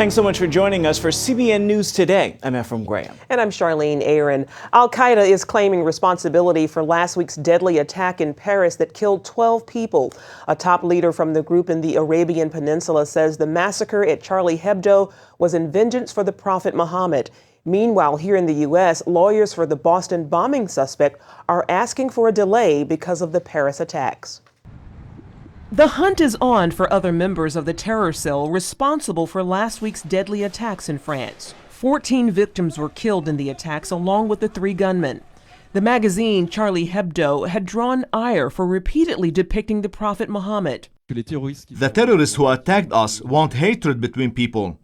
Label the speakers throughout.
Speaker 1: Thanks so much for joining us for CBN News Today. I'm Ephraim Graham.
Speaker 2: And I'm Charlene Aaron. Al-Qaeda is claiming responsibility for last week's deadly attack in Paris that killed 12 people. A top leader from the group in the Arabian Peninsula says the massacre at Charlie Hebdo was in vengeance for the Prophet Muhammad. Meanwhile, here in the U.S., lawyers for the Boston bombing suspect are asking for a delay because of the Paris attacks. The hunt is on for other members of the terror cell responsible for last week's deadly attacks in France. 14 victims were killed in the attacks along with the 3 gunmen. The magazine Charlie Hebdo had drawn ire for repeatedly depicting the Prophet Muhammad.
Speaker 3: The terrorists who attacked us want hatred between people.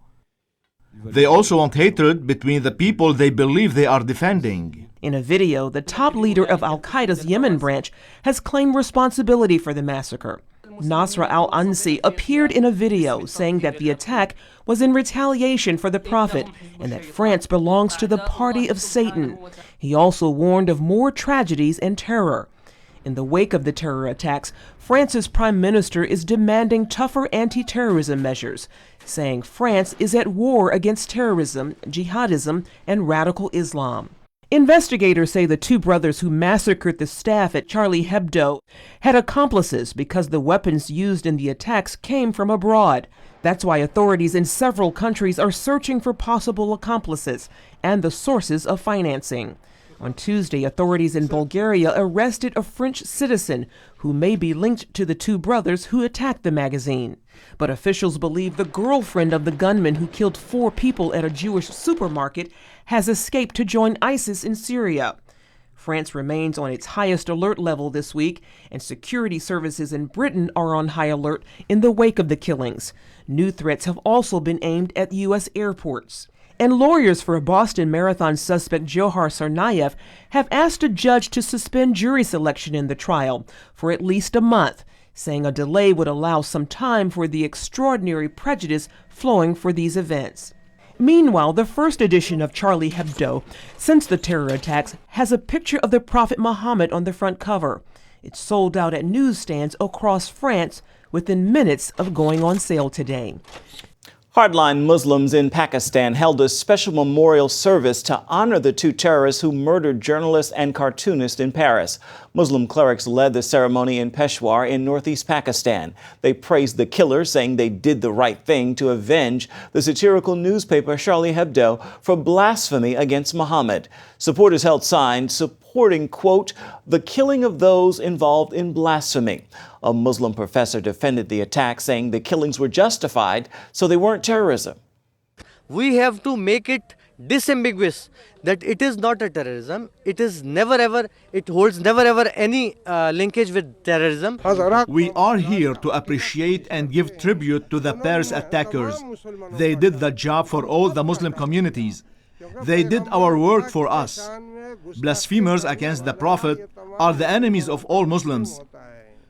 Speaker 3: They also want hatred between the people they believe they are defending.
Speaker 2: In a video, the top leader of Al-Qaeda's Yemen branch has claimed responsibility for the massacre. Nasra al-Ansi appeared in a video saying that the attack was in retaliation for the Prophet and that France belongs to the party of Satan. He also warned of more tragedies and terror. In the wake of the terror attacks, France's prime minister is demanding tougher anti-terrorism measures, saying France is at war against terrorism, jihadism, and radical Islam. Investigators say the 2 brothers who massacred the staff at Charlie Hebdo had accomplices because the weapons used in the attacks came from abroad. That's why authorities in several countries are searching for possible accomplices and the sources of financing. On Tuesday, authorities in Bulgaria arrested a French citizen who may be linked to the 2 brothers who attacked the magazine. But officials believe the girlfriend of the gunman who killed 4 people at a Jewish supermarket has escaped to join ISIS in Syria. France remains on its highest alert level this week, and security services in Britain are on high alert in the wake of the killings. New threats have also been aimed at U.S. airports. And lawyers for a Boston Marathon suspect Johar Tsarnaev have asked a judge to suspend jury selection in the trial for at least a month, saying a delay would allow some time for the extraordinary prejudice flowing for these events. Meanwhile, the first edition of Charlie Hebdo since the terror attacks has a picture of the Prophet Muhammad on the front cover. It's sold out at newsstands across France within minutes of going on sale today.
Speaker 1: Hardline Muslims in Pakistan held a special memorial service to honor the 2 terrorists who murdered journalist and cartoonist in Paris. Muslim clerics led the ceremony in Peshawar in northeast Pakistan. They praised the killers, saying they did the right thing to avenge the satirical newspaper Charlie Hebdo for blasphemy against Muhammad. Supporters held signs supporting, quote, the killing of those involved in blasphemy. A Muslim professor defended the attack, saying the killings were justified, so they weren't terrorism.
Speaker 4: We have to make it disambiguous that it is not a terrorism. It is never ever, it holds never ever any linkage with terrorism.
Speaker 3: We are here to appreciate and give tribute to the Paris attackers. They did the job for all the Muslim communities. They did our work for us. Blasphemers against the Prophet are the enemies of all Muslims.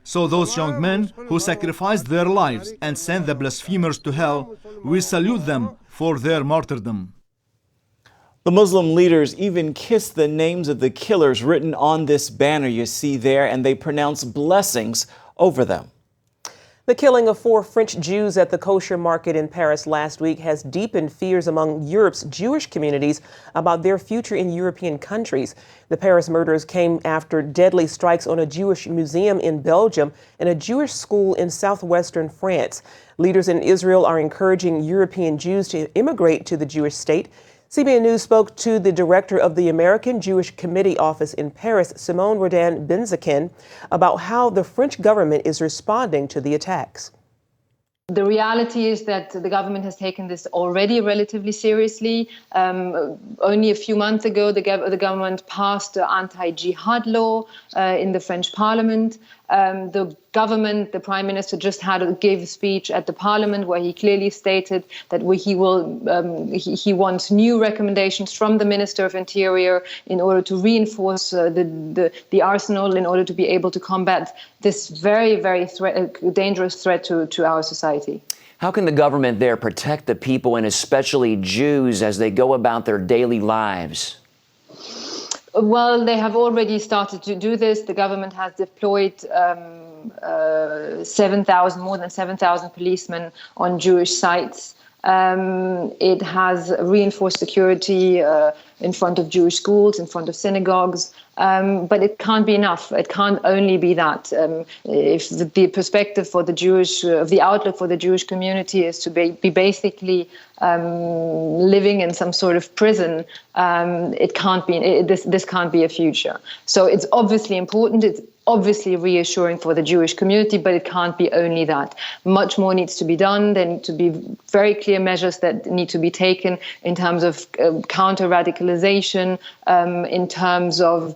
Speaker 3: So those young men who sacrificed their lives and sent the blasphemers to hell, we salute them for their martyrdom.
Speaker 1: The Muslim leaders even kissed the names of the killers written on this banner you see there, and they pronounced blessings over them.
Speaker 2: The killing of 4 French Jews at the kosher market in Paris last week has deepened fears among Europe's Jewish communities about their future in European countries. The Paris murders came after deadly strikes on a Jewish museum in Belgium and a Jewish school in southwestern France. Leaders in Israel are encouraging European Jews to immigrate to the Jewish state. CBN News spoke to the director of the American Jewish Committee office in Paris, Simone Rodin-Benzakin, about how the French government is responding to the attacks.
Speaker 5: The reality is that the government has taken this already relatively seriously. Only a few months ago, the government passed the anti-jihad law in the French parliament. The government, the prime minister, just gave a speech at the parliament where he clearly stated that he wants new recommendations from the Minister of Interior in order to reinforce the arsenal in order to be able to combat this very, very dangerous threat to our society.
Speaker 6: How can the government there protect the people, and especially Jews, as they go about their daily lives?
Speaker 5: Well, they have already started to do this. The government has deployed more than 7,000 policemen on Jewish sites. It has reinforced security in front of Jewish schools, in front of synagogues, but it can't be enough. It can't only be that. If the perspective for the outlook for the Jewish community is to be basically living in some sort of prison, it can't be. This can't be a future. So it's obviously important. It's obviously reassuring for the Jewish community, but it can't be only that. Much more needs to be done. There need to be very clear measures that need to be taken in terms of counter-radicalization, in terms of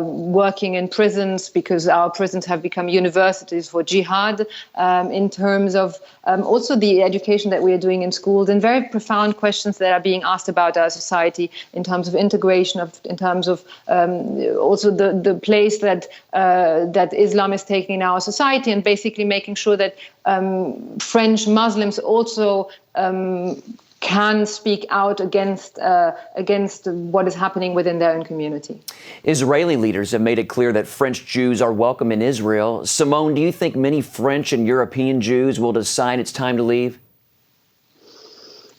Speaker 5: working in prisons, because our prisons have become universities for jihad, in terms of also the education that we are doing in schools, and very profound questions that are being asked about our society in terms of integration, in terms of also the place that Islam is taking in our society, and basically making sure that French Muslims also can speak out against what is happening within their own community.
Speaker 6: Israeli leaders have made it clear that French Jews are welcome in Israel. Simone, do you think many French and European Jews will decide it's time to leave?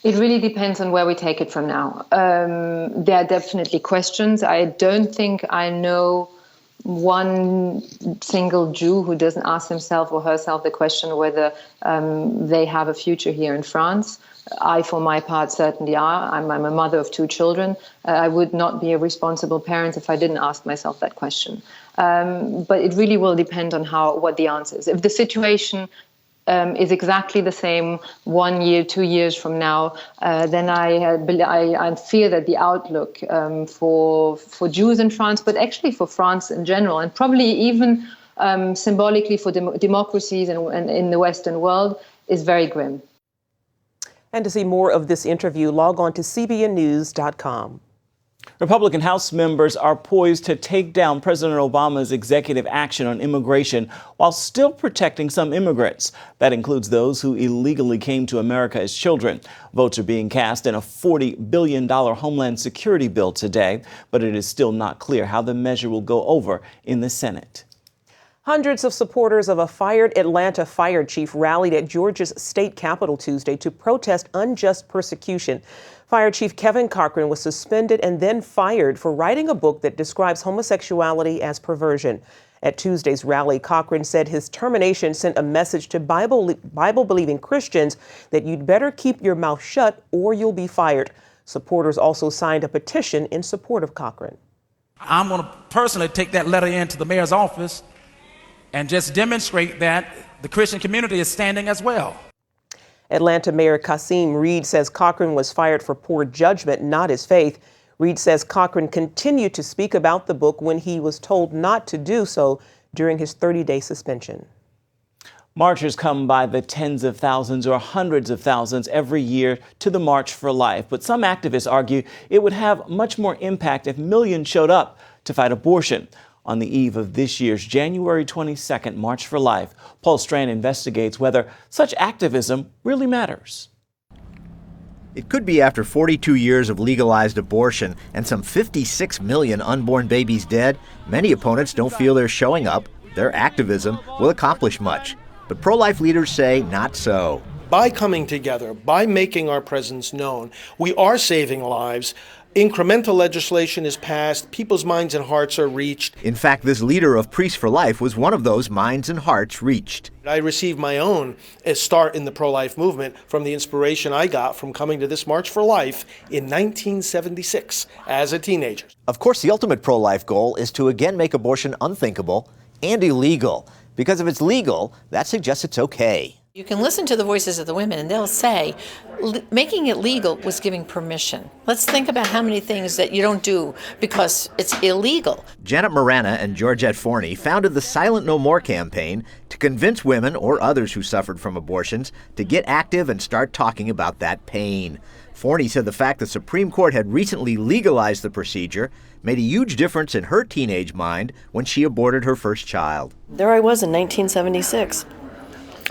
Speaker 5: It really depends on where we take it from now. There are definitely questions. I don't think I know one single Jew who doesn't ask himself or herself the question whether they have a future here in France. I, for my part, certainly are. I'm a mother of 2 children. I would not be a responsible parent if I didn't ask myself that question. But it really will depend on what the answer is. If the situation is exactly the same 1 year, 2 years from now, then I fear that the outlook for Jews in France, but actually for France in general, and probably even symbolically for democracies and in the Western world, is very grim.
Speaker 2: And to see more of this interview, log on to cbnnews.com.
Speaker 1: Republican House members are poised to take down President Obama's executive action on immigration while still protecting some immigrants. That includes those who illegally came to America as children. Votes are being cast in a $40 billion Homeland Security bill today, but it is still not clear how the measure will go over in the Senate.
Speaker 2: Hundreds of supporters of a fired Atlanta fire chief rallied at Georgia's state capitol Tuesday to protest unjust persecution. Fire Chief Kevin Cochran was suspended and then fired for writing a book that describes homosexuality as perversion. At Tuesday's rally, Cochran said his termination sent a message to Bible-believing Christians that you'd better keep your mouth shut or you'll be fired. Supporters also signed a petition in support of Cochran.
Speaker 7: I'm going to personally take that letter into the mayor's office and just demonstrate that the Christian community is standing as well.
Speaker 2: Atlanta Mayor Kasim Reed says Cochran was fired for poor judgment, not his faith. Reed says Cochran continued to speak about the book when he was told not to do so during his 30-day suspension.
Speaker 1: Marchers come by the tens of thousands or hundreds of thousands every year to the March for Life. But some activists argue it would have much more impact if millions showed up to fight abortion. On the eve of this year's January 22nd March for Life, Paul Strand investigates whether such activism really matters.
Speaker 8: It could be after 42 years of legalized abortion and some 56 million unborn babies dead, many opponents don't feel their showing up, their activism, will accomplish much. But pro-life leaders say not so.
Speaker 9: By coming together, by making our presence known, we are saving lives. Incremental legislation is passed, people's minds and hearts are reached.
Speaker 8: In fact, this leader of Priests for Life was one of those minds and hearts reached.
Speaker 9: I received my own start in the pro-life movement from the inspiration I got from coming to this March for Life in 1976 as a teenager.
Speaker 8: Of course, the ultimate pro-life goal is to again make abortion unthinkable and illegal. Because if it's legal, that suggests it's okay.
Speaker 10: You can listen to the voices of the women and they'll say, making it legal was giving permission. Let's think about how many things that you don't do because it's illegal.
Speaker 8: Janet Marana and Georgette Forney founded the Silent No More campaign to convince women or others who suffered from abortions to get active and start talking about that pain. Forney said the fact the Supreme Court had recently legalized the procedure made a huge difference in her teenage mind when she aborted her first child.
Speaker 11: There I was in 1976.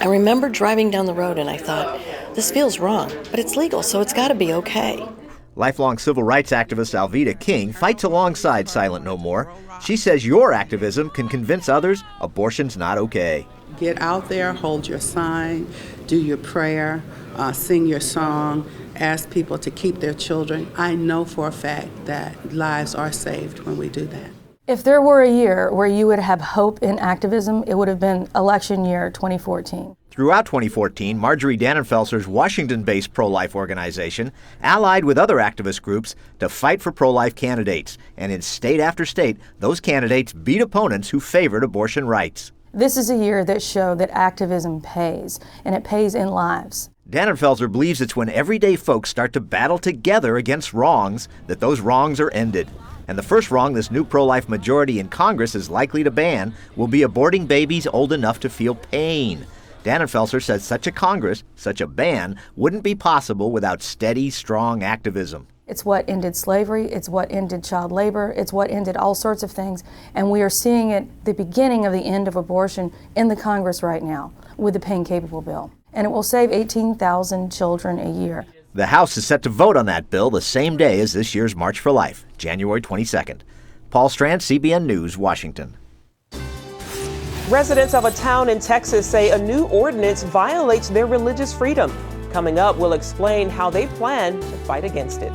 Speaker 11: I remember driving down the road and I thought, this feels wrong, but it's legal, so it's got to be okay.
Speaker 8: Lifelong civil rights activist Alveda King fights alongside Silent No More. She says your activism can convince others abortion's not okay.
Speaker 12: Get out there, hold your sign, do your prayer, sing your song, ask people to keep their children. I know for a fact that lives are saved when we do that.
Speaker 13: If there were a year where you would have hope in activism, it would have been election year 2014.
Speaker 8: Throughout 2014, Marjorie Dannenfelser's Washington-based pro-life organization allied with other activist groups to fight for pro-life candidates. And in state after state, those candidates beat opponents who favored abortion rights.
Speaker 13: This is a year that showed that activism pays, and it pays in lives.
Speaker 8: Dannenfelser believes it's when everyday folks start to battle together against wrongs that those wrongs are ended. And the first wrong this new pro-life majority in Congress is likely to ban will be aborting babies old enough to feel pain. Dannenfelser says such a Congress, such a ban, wouldn't be possible without steady, strong activism.
Speaker 13: It's what ended slavery, it's what ended child labor, it's what ended all sorts of things, and we are seeing it, the beginning of the end of abortion in the Congress right now with the pain-capable bill. And it will save 18,000 children a year.
Speaker 8: The House is set to vote on that bill the same day as this year's March for Life, January 22nd. Paul Strand, CBN News, Washington.
Speaker 2: Residents of a town in Texas say a new ordinance violates their religious freedom. Coming up, we'll explain how they plan to fight against it.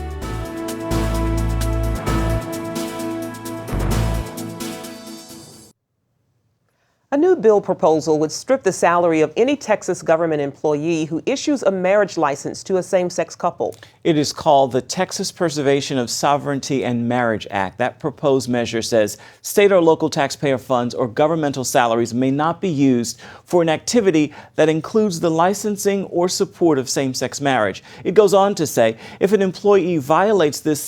Speaker 2: A new bill proposal would strip the salary of any Texas government employee who issues a marriage license to a same-sex couple.
Speaker 1: It is called the Texas Preservation of Sovereignty and Marriage Act. That proposed measure says state or local taxpayer funds or governmental salaries may not be used for an activity that includes the licensing or support of same-sex marriage. It goes on to say if an employee violates this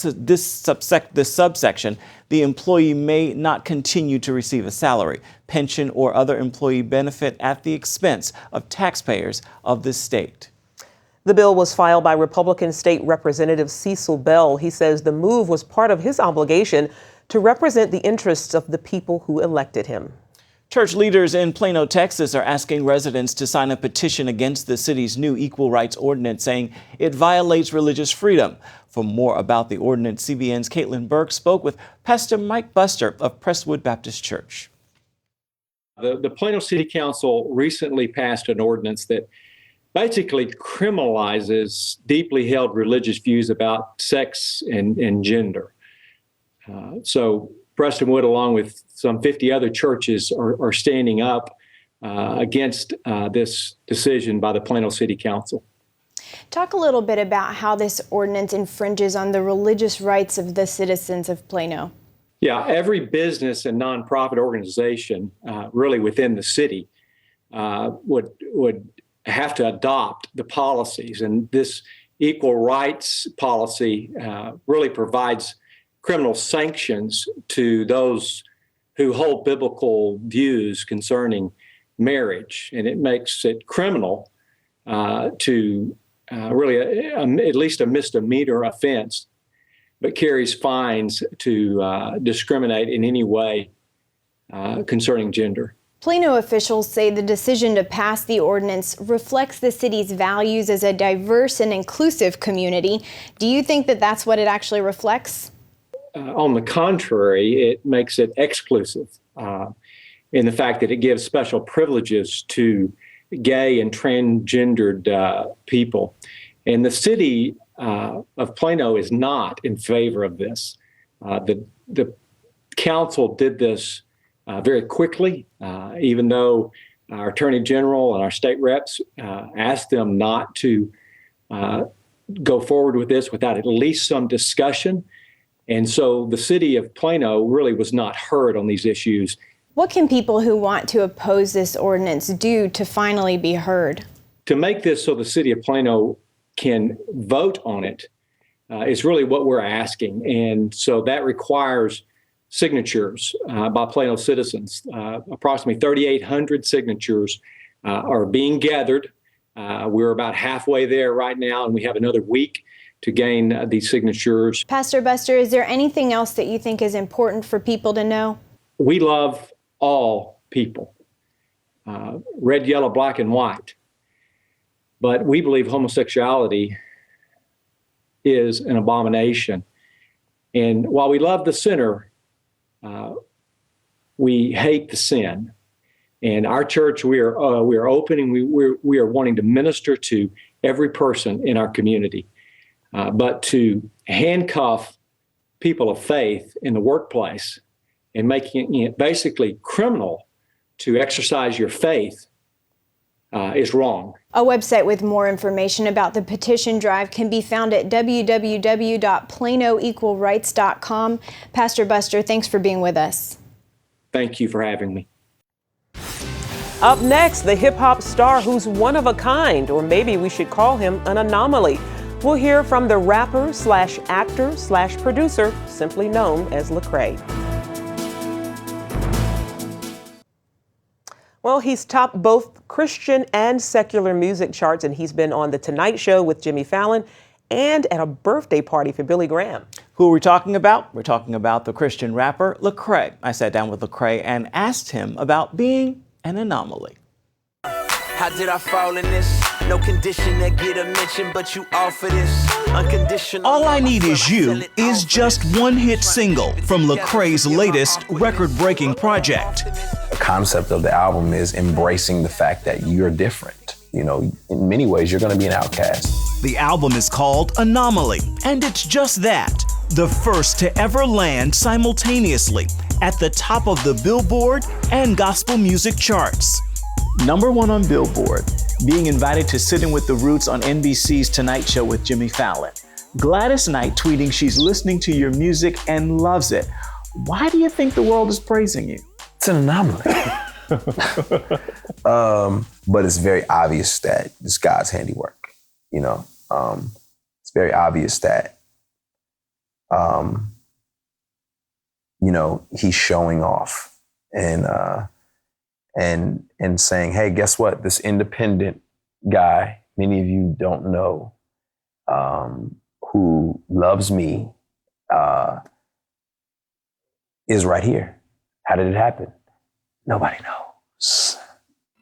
Speaker 1: subsection, the employee may not continue to receive a salary, pension, or other employee benefit at the expense of taxpayers of the state.
Speaker 2: The bill was filed by Republican State Representative Cecil Bell. He says the move was part of his obligation to represent the interests of the people who elected him.
Speaker 1: Church leaders in Plano, Texas are asking residents to sign a petition against the city's new equal rights ordinance, saying it violates religious freedom. For more about the ordinance, CBN's Caitlin Burke spoke with Pastor Mike Buster of Presswood Baptist Church.
Speaker 14: The Plano City Council recently passed an ordinance that basically criminalizes deeply held religious views about sex and gender. So Prestonwood, along with some 50 other churches, are standing up against this decision by the Plano City Council.
Speaker 15: Talk a little bit about how this ordinance infringes on the religious rights of the citizens of Plano.
Speaker 14: Yeah, every business and nonprofit organization really within the city would have to adopt the policies. And this equal rights policy really provides criminal sanctions to those who hold biblical views concerning marriage. And it makes it criminal to really at least a misdemeanor offense, but carries fines to discriminate in any way concerning gender.
Speaker 15: Plano officials say the decision to pass the ordinance reflects the city's values as a diverse and inclusive community. Do you think that that's what it actually reflects?
Speaker 14: On the contrary, it makes it exclusive in the fact that it gives special privileges to gay and transgendered people. And the city of Plano is not in favor of this. The council did this very quickly, even though our attorney general and our state reps asked them not to go forward with this without at least some discussion. And so the city of Plano really was not heard on these issues.
Speaker 15: What can people who want to oppose this ordinance do to finally be heard?
Speaker 14: To make this so the city of Plano can vote on it is really what we're asking. And so that requires signatures by Plano citizens. Approximately 3,800 signatures are being gathered. We're about halfway there right now, and we have another week to gain these signatures.
Speaker 15: Pastor Buster, is there anything else that you think is important for people to know?
Speaker 14: We love all people, red, yellow, black, and white. But we believe homosexuality is an abomination. And while we love the sinner, we hate the sin. And our church, we are open, and we are wanting to minister to every person in our community. But to handcuff people of faith in the workplace and making it basically criminal to exercise your faith is wrong.
Speaker 15: A website with more information about the petition drive can be found at www.planoequalrights.com. Pastor Buster, thanks for being with us.
Speaker 14: Thank you for having me.
Speaker 2: Up next, the hip-hop star who's one of a kind, or maybe we should call him an anomaly. We'll hear from the rapper/actor/producer, simply known as Lecrae. Well, he's topped both Christian and secular music charts, and he's been on The Tonight Show with Jimmy Fallon and at a birthday party for Billy Graham.
Speaker 1: Who are we talking about? We're talking about the Christian rapper Lecrae. I sat down with Lecrae and asked him about being an anomaly.
Speaker 16: How did I fall in this? No condition that get a mention, but you offer this unconditional.
Speaker 17: All I Need Is You is just one hit single from Lecrae's latest record-breaking project.
Speaker 18: The concept of the album is embracing the fact that you're different. You know, in many ways, you're going to be an outcast.
Speaker 17: The album is called Anomaly, and it's just that, the first to ever land simultaneously at the top of the Billboard and gospel music charts.
Speaker 1: #1 on Billboard, being invited to sit in with the Roots on NBC's Tonight Show with Jimmy Fallon. Gladys Knight tweeting she's listening to your music and loves it. Why do you think the world is praising you?
Speaker 18: It's an anomaly. But it's very obvious that it's God's handiwork. You know, it's very obvious that, you know, he's showing off and saying, hey, guess what? This independent guy, many of you don't know, who loves me, is right here. How did it happen? Nobody knows,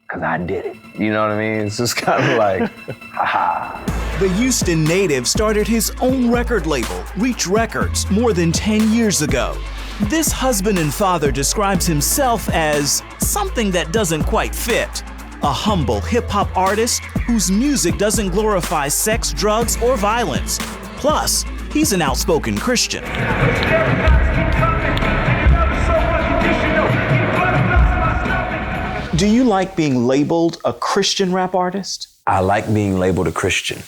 Speaker 18: because I did it. You know what I mean? It's just kind of like, haha.
Speaker 17: The Houston native started his own record label, Reach Records, more than 10 years ago. This husband and father describes himself as something that doesn't quite fit. A humble hip-hop artist whose music doesn't glorify sex, drugs, or violence. Plus, he's an outspoken Christian.
Speaker 1: Do you like being labeled a Christian rap artist?
Speaker 18: I like being labeled a Christian.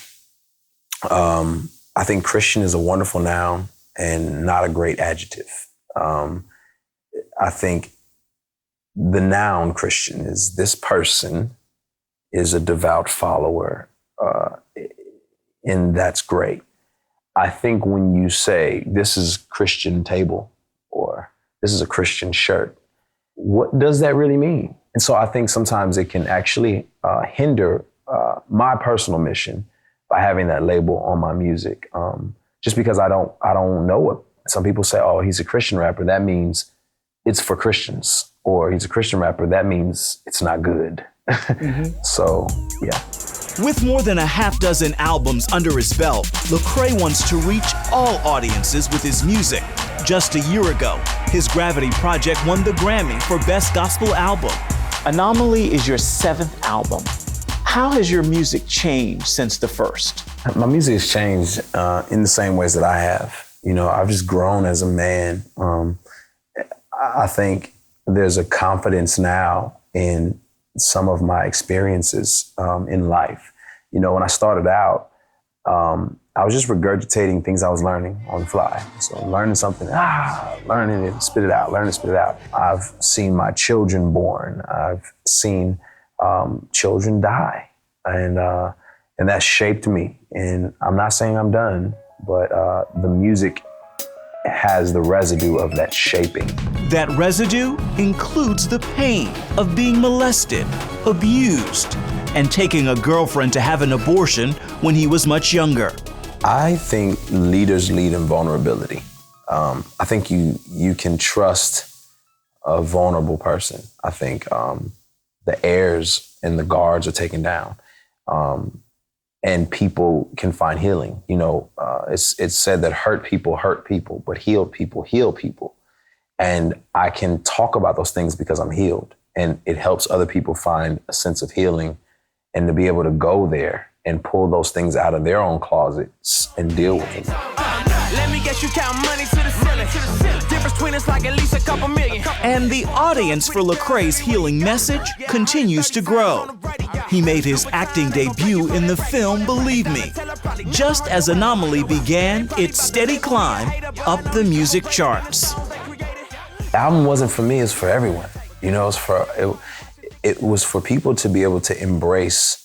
Speaker 18: I think Christian is a wonderful noun and not a great adjective. I think the noun Christian is this person is a devout follower, and that's great. I think when you say this is Christian table or this is a Christian shirt, what does that really mean? And so I think sometimes it can actually hinder my personal mission by having that label on my music, just because I don't know what. Some people say, oh, he's a Christian rapper. That means it's for Christians. Or he's a Christian rapper. That means it's not good. So, yeah.
Speaker 17: With more than a half dozen albums under his belt, Lecrae wants to reach all audiences with his music. Just a year ago, his Gravity project won the Grammy for Best Gospel Album.
Speaker 1: Anomaly is your 7th album. How has your music changed since the first?
Speaker 18: My music has changed in the same ways that I have. You know, I've just grown as a man. I think there's a confidence now in some of my experiences in life. You know, when I started out, I was just regurgitating things I was learning on the fly. So learning something, learning it, spit it out, learn it, spit it out. I've seen my children born. I've seen children die. And that shaped me. And I'm not saying I'm done, but the music has the residue of that shaping.
Speaker 17: That residue includes the pain of being molested, abused, and taking a girlfriend to have an abortion when he was much younger.
Speaker 18: I think leaders lead in vulnerability. I think you can trust a vulnerable person. I think the heirs and the guards are taken down. and people can find healing. You know, it's said that hurt people, but healed people heal people. And I can talk about those things because I'm healed. And it helps other people find a sense of healing and to be able to go there and pull those things out of their own closets and deal with them.
Speaker 16: Let me get you count money to the ceiling. Difference between us like at least a couple million.
Speaker 17: And the audience for Lecrae's healing message continues to grow. He made his acting debut in the film Believe Me. Just as Anomaly began its steady climb up the music charts.
Speaker 18: The album wasn't for me, it's for everyone. You know, it was for people to be able to embrace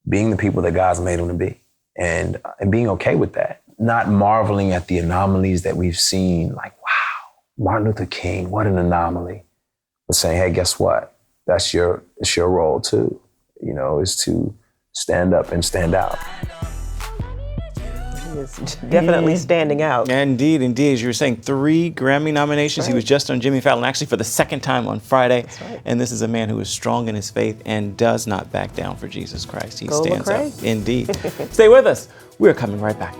Speaker 18: being the people that God's made them to be and being okay with that. Not marveling at the anomalies that we've seen, like, wow, Martin Luther King, what an anomaly. But saying, hey, guess what? It's your role too, you know, is to stand up and stand out.
Speaker 2: He is definitely standing out.
Speaker 1: Indeed, indeed. As you were saying, 3 Grammy nominations. Right. He was just on Jimmy Fallon, actually for the 2nd time on Friday. That's right. And this is a man who is strong in his faith and does not back down for Jesus Christ. He stands
Speaker 2: Lecrae.
Speaker 1: up. Indeed. Stay with us. We're coming right back.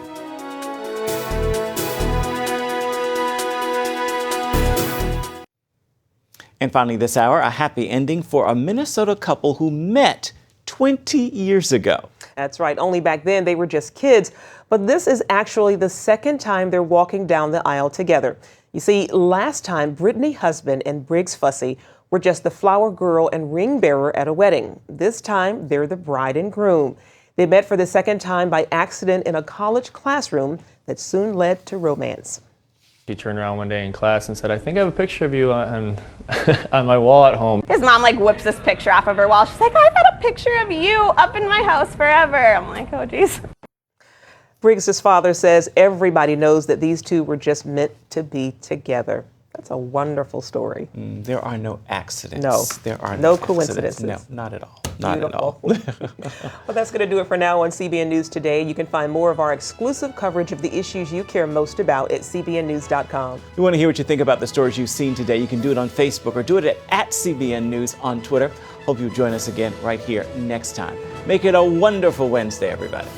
Speaker 1: And finally this hour, a happy ending for a Minnesota couple who met 20 years ago.
Speaker 2: That's right. Only back then they were just kids. But this is actually the 2nd time they're walking down the aisle together. You see, last time, Brittany Husband and Briggs Fussy were just the flower girl and ring bearer at a wedding. This time, they're the bride and groom. They met for the 2nd time by accident in a college classroom that soon led to romance.
Speaker 19: He turned around one day in class and said, I think I have a picture of you on my wall at home.
Speaker 20: His mom whips this picture off of her wall. She's like, I've had a picture of you up in my house forever. I'm like, oh, geez.
Speaker 2: Briggs' father says everybody knows that these two were just meant to be together. That's a wonderful story.
Speaker 1: There are no accidents.
Speaker 2: No.
Speaker 1: There are
Speaker 2: no
Speaker 1: accidents.
Speaker 2: coincidences.
Speaker 1: No, not at all. Not
Speaker 2: Beautiful.
Speaker 1: at all.
Speaker 2: Well, that's going to do it for now on CBN News Today. You can find more of our exclusive coverage of the issues you care most about at cbnnews.com.
Speaker 1: We want to hear what you think about the stories you've seen today. You can do it on Facebook or do it at CBN News on Twitter. Hope you'll join us again right here next time. Make it a wonderful Wednesday, everybody.